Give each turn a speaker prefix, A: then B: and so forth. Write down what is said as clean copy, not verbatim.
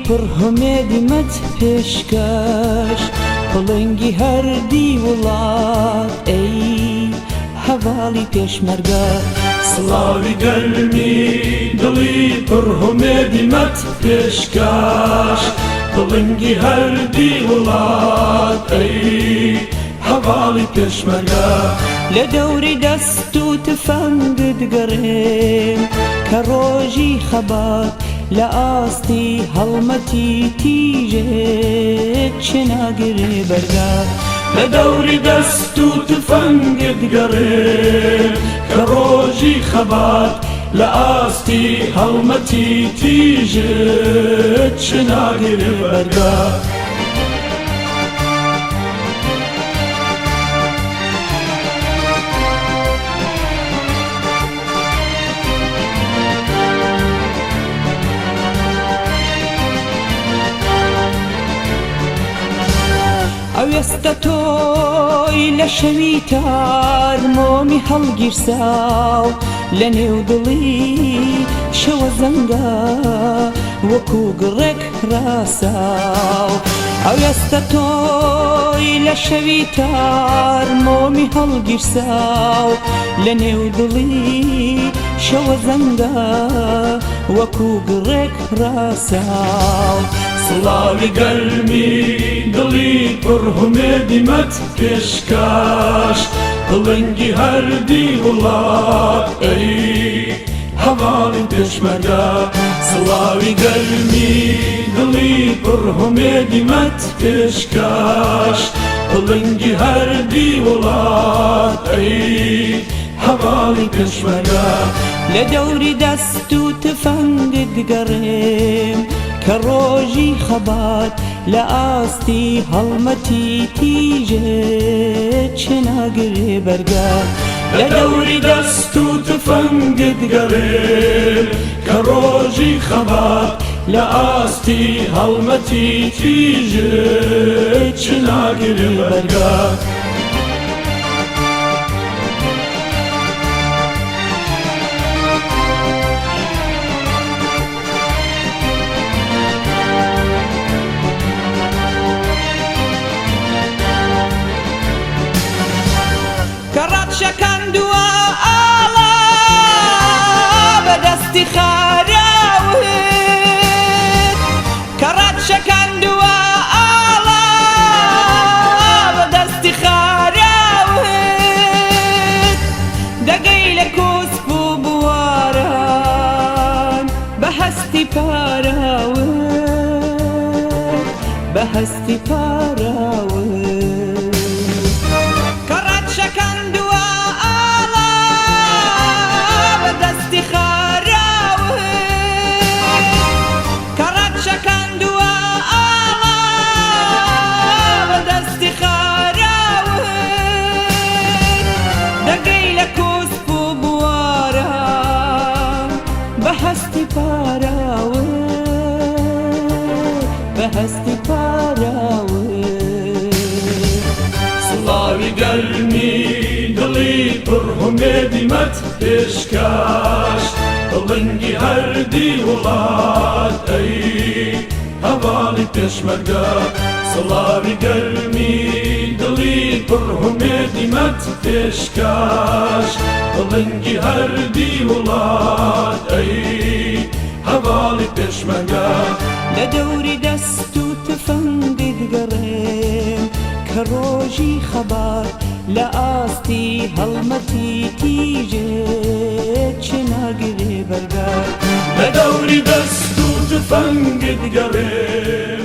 A: پڕهمێدی مەت پێشکەش بڵنگی هەردی وڵات ئەی هەواڵی پێشمەرگە
B: سڵاوی گەرمی دڵی پڕهمێدی مەت پێشکەش بڵنگی هەردی وڵات ئەی هەواڵی پێشمەرگە
A: لە دەوری دەست و تفەنگت گەڕێم کە ڕۆژی خەبات لە ئاستی هەڵمەتی تیژێت چێ ناگرێ بەرگە
B: لە دەوری دەست و تفەنگت گەڕێم کە ڕۆژی خەبات لە ئاستی هەڵمەتی تیژت چێ ناگرێ بەرگە
A: ئەوێستە تۆی لە شەوی تار مۆمی هەڵگیرساو لە نێو دڵی شەوە زەنگە وەکو گڕێک ڕاساو ئەوێستە تۆی لە شەوی تار مۆمی هەڵگیرساو لە نێو دڵی شەوە زەنگە وەکو گڕێک ڕاساو
B: سڵاوی گەرمی دڵی پڕهمێدی مەت پێشکەش بڵنگی هەردی وڵات ئەی هەواڵی پێشمەرگە سڵاوی گەرمی دڵی پڕهمێدی مەت پێشکەش بڵنگی هەردی وڵات ئەی هەواڵی پێشمەرگە
A: لە دەوری دەست و تفەنگت گەڕێم کە ڕۆژی خەبات لە ئاستی هەڵمەتی تیژێت چێ ناگرێ بەرگە
B: لە دەوری دەست و تفەنگت گەڕێم کە ڕۆژی خەبات لە ئاستی هەڵمەتی تیژت چێ ناگرێ بەرگە
A: شەکەندووە ئاڵا بەدەستی خاراوت کە ڕەت شەکەندووە ئاڵا بەدەستی خاراوت دەگەی لە کوسپ و بواران بە هەستی پاراوت بە هەستی پاراوت بەهەستی پاراوت
B: سڵاوی گەرمی دڵی پڕهمێدی مەت پێشکەش بڵنگی هەردی وڵات ئەی هەواڵی پێشمەرگە سڵاوی گەرمی دڵی پڕهمێدی مەت پێشکەش بڵنگی هەردی وڵات ئەی هەواڵی پێشمەرگە
A: لە دەوری دەست و تفەنگت گەڕێم کە ڕۆژی خەبات لە ئاستی هەڵمەتی تیژێت چێ ناگرێ بەرگە
B: لە دەوری دەست و تفەنگت گەڕێم